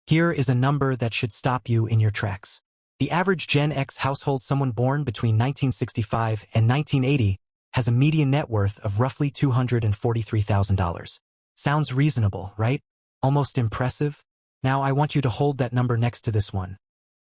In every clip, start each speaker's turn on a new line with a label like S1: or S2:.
S1: Here is a number that should stop you in your tracks. The average Gen X household, someone born between 1965 and 1980, has a median net worth of roughly $243,000. Sounds reasonable, right? Almost impressive? Now I want you to hold that number next to this one.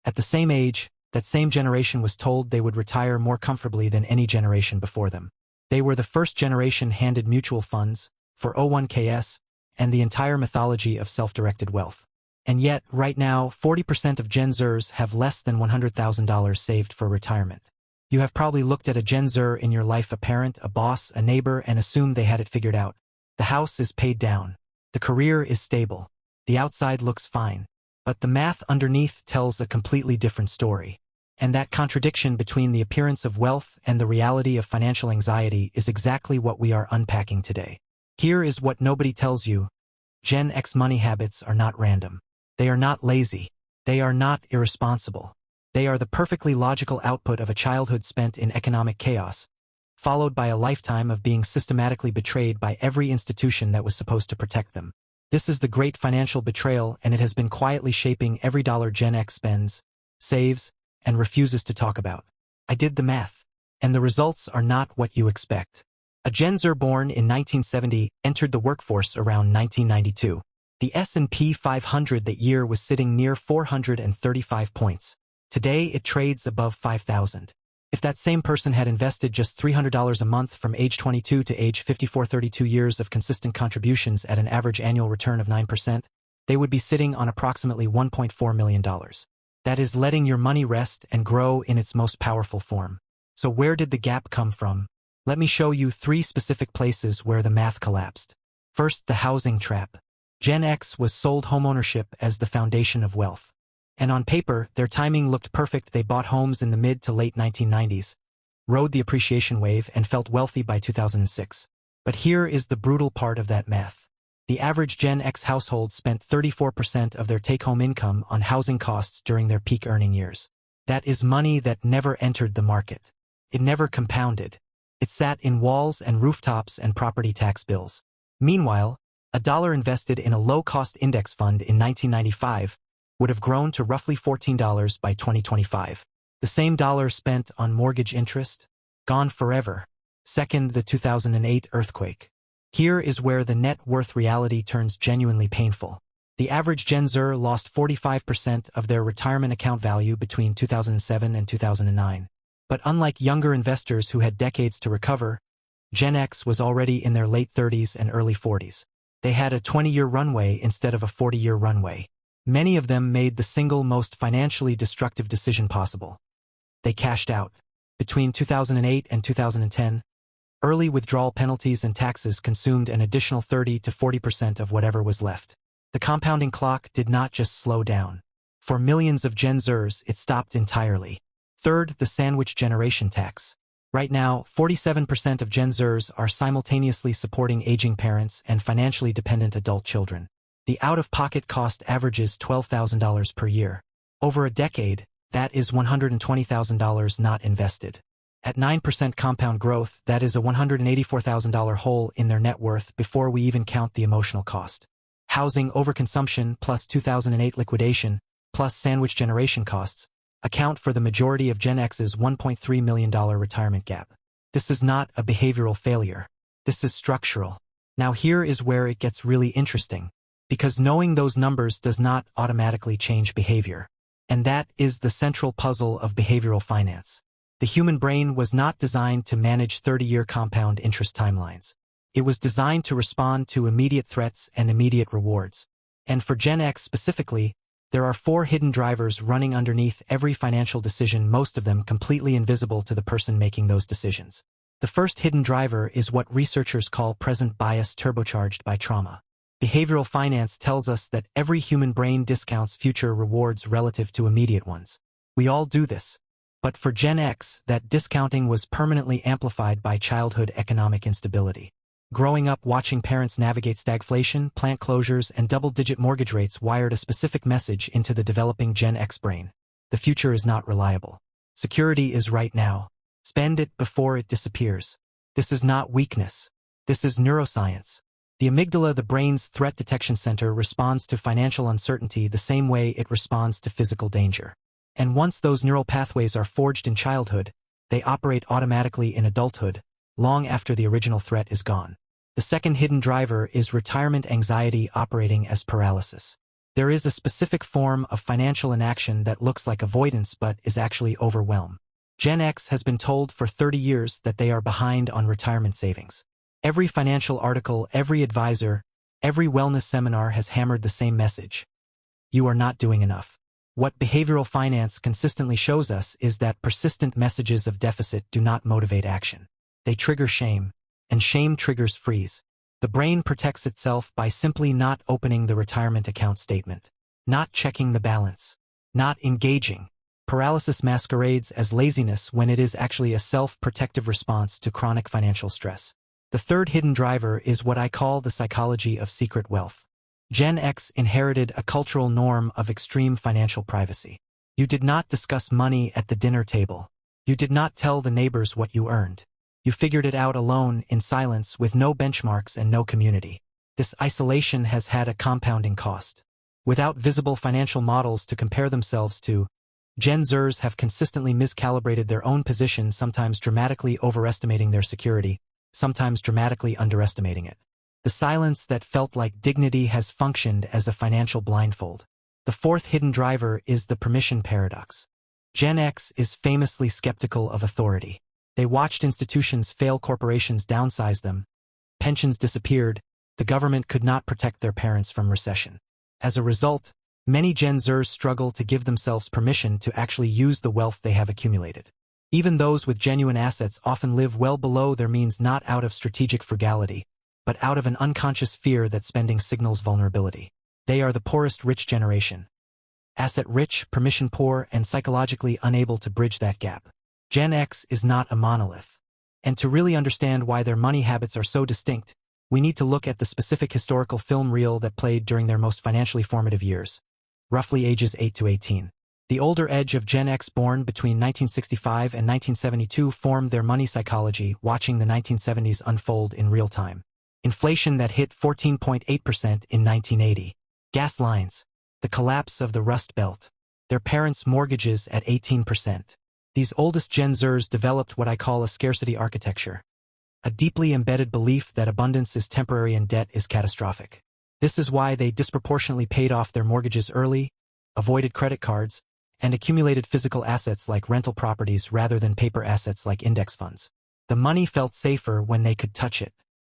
S1: At the same age, that same generation was told they would retire more comfortably than any generation before them. They were the first generation handed mutual funds, 401ks, and the entire mythology of self-directed wealth. And yet, right now, 40% of Gen Zers have less than $100,000 saved for retirement. You have probably looked at a Gen Zer in your life, a parent, a boss, a neighbor, and assumed they had it figured out. The house is paid down. The career is stable. The outside looks fine. But the math underneath tells a completely different story. And that contradiction between the appearance of wealth and the reality of financial anxiety is exactly what we are unpacking today. Here is what nobody tells you. Gen X money habits are not random. They are not lazy. They are not irresponsible. They are the perfectly logical output of a childhood spent in economic chaos, followed by a lifetime of being systematically betrayed by every institution that was supposed to protect them. This is the great financial betrayal, and it has been quietly shaping every dollar Gen X spends, saves, and refuses to talk about. I did the math, and the results are not what you expect. A Gen Zer born in 1970 entered the workforce around 1992. The S&P 500 that year was sitting near 435 points. Today it trades above 5,000. If that same person had invested just $300 a month from age 22 to age 54, 32 years of consistent contributions at an average annual return of 9%, they would be sitting on approximately $1.4 million. That is letting your money rest and grow in its most powerful form. So where did the gap come from? Let me show you 3 specific places where the math collapsed. First, the housing trap. Gen X was sold homeownership as the foundation of wealth. And on paper, their timing looked perfect. They bought homes in the mid to late 1990s, rode the appreciation wave, and felt wealthy by 2006. But here is the brutal part of that math. The average Gen X household spent 34% of their take-home income on housing costs during their peak earning years. That is money that never entered the market. It never compounded. It sat in walls and rooftops and property tax bills. Meanwhile, a dollar invested in a low-cost index fund in 1995 would have grown to roughly $14 by 2025. The same dollar spent on mortgage interest? Gone forever. Second, the 2008 earthquake. Here is where the net worth reality turns genuinely painful. The average Gen Zer lost 45% of their retirement account value between 2007 and 2009. But unlike younger investors who had decades to recover, Gen X was already in their late 30s and early 40s. They had a 20-year runway instead of a 40-year runway. Many of them made the single most financially destructive decision possible. They cashed out. Between 2008 and 2010, early withdrawal penalties and taxes consumed an additional 30 to 40% of whatever was left. The compounding clock did not just slow down. For millions of Gen Zers, it stopped entirely. Third, the sandwich generation tax. Right now, 47% of Gen Zers are simultaneously supporting aging parents and financially dependent adult children. The out-of-pocket cost averages $12,000 per year. Over a decade, that is $120,000 not invested. At 9% compound growth, that is a $184,000 hole in their net worth before we even count the emotional cost. Housing overconsumption plus 2008 liquidation plus sandwich generation costs account for the majority of Gen X's $1.3 million retirement gap. This is not a behavioral failure. This is structural. Now here is where it gets really interesting, because knowing those numbers does not automatically change behavior. And that is the central puzzle of behavioral finance. The human brain was not designed to manage 30-year compound interest timelines. It was designed to respond to immediate threats and immediate rewards. And for Gen X specifically, there are 4 hidden drivers running underneath every financial decision, most of them completely invisible to the person making those decisions. The first hidden driver is what researchers call present bias turbocharged by trauma. Behavioral finance tells us that every human brain discounts future rewards relative to immediate ones. We all do this. But for Gen X, that discounting was permanently amplified by childhood economic instability. Growing up watching parents navigate stagflation, plant closures, and double-digit mortgage rates wired a specific message into the developing Gen X brain. The future is not reliable. Security is right now. Spend it before it disappears. This is not weakness. This is neuroscience. The amygdala, the brain's threat detection center, responds to financial uncertainty the same way it responds to physical danger. And once those neural pathways are forged in childhood, they operate automatically in adulthood, long after the original threat is gone. The second hidden driver is retirement anxiety operating as paralysis. There is a specific form of financial inaction that looks like avoidance but is actually overwhelm. Gen X has been told for 30 years that they are behind on retirement savings. Every financial article, every advisor, every wellness seminar has hammered the same message. You are not doing enough. What behavioral finance consistently shows us is that persistent messages of deficit do not motivate action. They trigger shame, and shame triggers freeze. The brain protects itself by simply not opening the retirement account statement, not checking the balance, not engaging. Paralysis masquerades as laziness when it is actually a self-protective response to chronic financial stress. The third hidden driver is what I call the psychology of secret wealth. Gen X inherited a cultural norm of extreme financial privacy. You did not discuss money at the dinner table. You did not tell the neighbors what you earned. You figured it out alone, in silence, with no benchmarks and no community. This isolation has had a compounding cost. Without visible financial models to compare themselves to, Gen Zers have consistently miscalibrated their own position, sometimes dramatically overestimating their security, sometimes dramatically underestimating it. The silence that felt like dignity has functioned as a financial blindfold. The fourth hidden driver is the permission paradox. Gen X is famously skeptical of authority. They watched institutions fail, corporations downsize them, pensions disappeared, the government could not protect their parents from recession. As a result, many Gen Zers struggle to give themselves permission to actually use the wealth they have accumulated. Even those with genuine assets often live well below their means, not out of strategic frugality, but out of an unconscious fear that spending signals vulnerability. They are the poorest rich generation. Asset-rich, permission-poor, and psychologically unable to bridge that gap. Gen X is not a monolith. And to really understand why their money habits are so distinct, we need to look at the specific historical film reel that played during their most financially formative years, roughly ages 8 to 18. The older edge of Gen X, born between 1965 and 1972, formed their money psychology watching the 1970s unfold in real time. Inflation that hit 14.8% in 1980. Gas lines. The collapse of the Rust Belt. Their parents' mortgages at 18%. These oldest Gen Zers developed what I call a scarcity architecture. A deeply embedded belief that abundance is temporary and debt is catastrophic. This is why they disproportionately paid off their mortgages early, avoided credit cards, and accumulated physical assets like rental properties rather than paper assets like index funds. The money felt safer when they could touch it.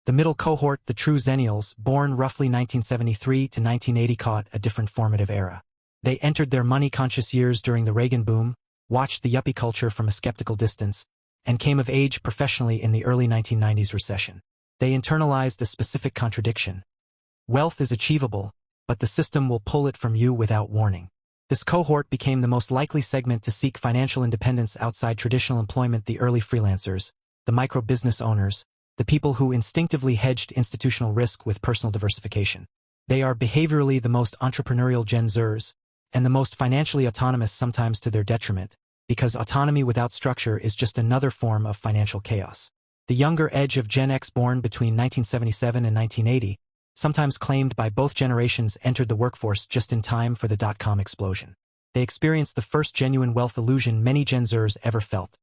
S1: The middle cohort, the true Zennials, born roughly 1973 to 1980, caught a different formative era. They entered their money-conscious years during the Reagan boom, watched the yuppie culture from a skeptical distance, and came of age professionally in the early 1990s recession. They internalized a specific contradiction. Wealth is achievable, but the system will pull it from you without warning. This cohort became the most likely segment to seek financial independence outside traditional employment: the early freelancers, the micro-business owners, the people who instinctively hedged institutional risk with personal diversification. They are behaviorally the most entrepreneurial Gen Zers, and the most financially autonomous, sometimes to their detriment, because autonomy without structure is just another form of financial chaos. The younger edge of Gen X, born between 1977 and 1980, sometimes claimed by both generations, entered the workforce just in time for the dot-com explosion. They experienced the first genuine wealth illusion many Gen Zers ever felt.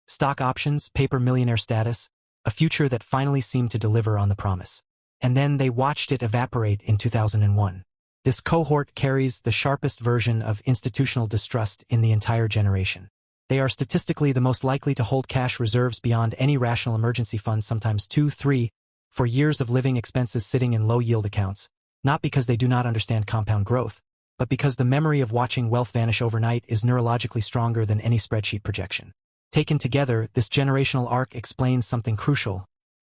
S1: Stock options, paper millionaire status, a future that finally seemed to deliver on the promise. And then they watched it evaporate in 2001. This cohort carries the sharpest version of institutional distrust in the entire generation. They are statistically the most likely to hold cash reserves beyond any rational emergency fund, sometimes 2, 3, for years of living expenses sitting in low-yield accounts, not because they do not understand compound growth, but because the memory of watching wealth vanish overnight is neurologically stronger than any spreadsheet projection. Taken together, this generational arc explains something crucial.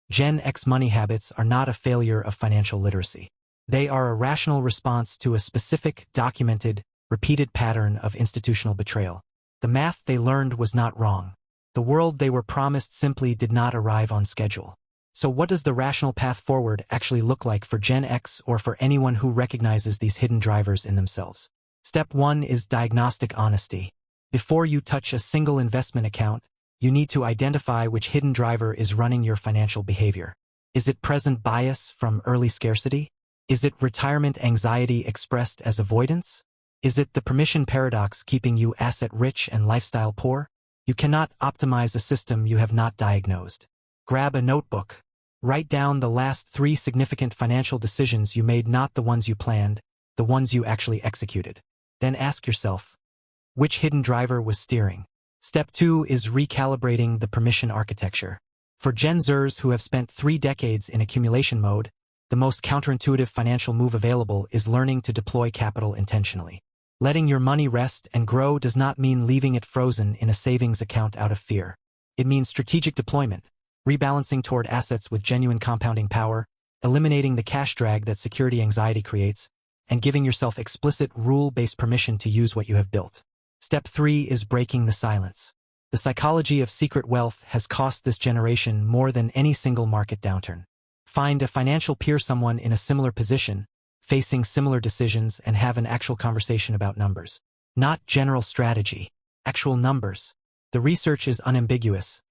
S1: Gen X money habits are not a failure of financial literacy. They are a rational response to a specific, documented, repeated pattern of institutional betrayal. The math they learned was not wrong. The world they were promised simply did not arrive on schedule. So what does the rational path forward actually look like for Gen X, or for anyone who recognizes these hidden drivers in themselves? Step 1 is diagnostic honesty. Before you touch a single investment account, you need to identify which hidden driver is running your financial behavior. Is it present bias from early scarcity? Is it retirement anxiety expressed as avoidance? Is it the permission paradox keeping you asset-rich and lifestyle poor? You cannot optimize a system you have not diagnosed. Grab a notebook. Write down the last 3 significant financial decisions you made, not the ones you planned, the ones you actually executed. Then ask yourself, which hidden driver was steering? Step 2 is recalibrating the permission architecture. For Gen Zers who have spent 3 decades in accumulation mode, the most counterintuitive financial move available is learning to deploy capital intentionally. Letting your money rest and grow does not mean leaving it frozen in a savings account out of fear. It means strategic deployment, rebalancing toward assets with genuine compounding power, eliminating the cash drag that security anxiety creates, and giving yourself explicit rule-based permission to use what you have built. Step 3 is breaking the silence. The psychology of secret wealth has cost this generation more than any single market downturn. Find a financial peer, someone in a similar position, facing similar decisions, and have an actual conversation about numbers. Not general strategy, actual numbers. The research is unambiguous.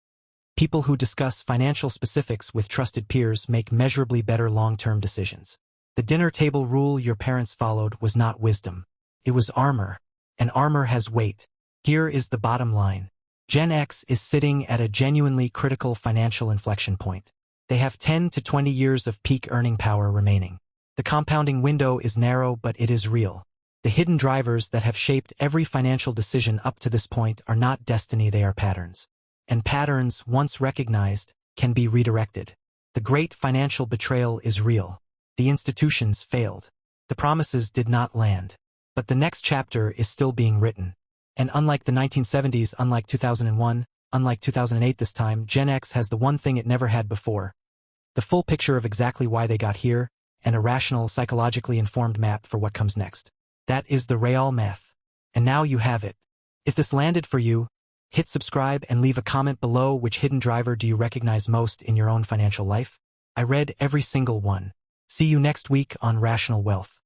S1: People who discuss financial specifics with trusted peers make measurably better long-term decisions. The dinner table rule your parents followed was not wisdom. It was armor, and armor has weight. Here is the bottom line. Gen X is sitting at a genuinely critical financial inflection point. They have 10 to 20 years of peak earning power remaining. The compounding window is narrow, but it is real. The hidden drivers that have shaped every financial decision up to this point are not destiny, they are patterns. And patterns, once recognized, can be redirected. The great financial betrayal is real. The institutions failed. The promises did not land. But the next chapter is still being written. And unlike the 1970s, unlike 2001, unlike 2008 this time, Gen X has the one thing it never had before. The full picture of exactly why they got here, and a rational, psychologically informed map for what comes next. That is the real math. And now you have it. If this landed for you, hit subscribe and leave a comment below. Which hidden driver do you recognize most in your own financial life? I read every single one. See you next week on Rational Wealth.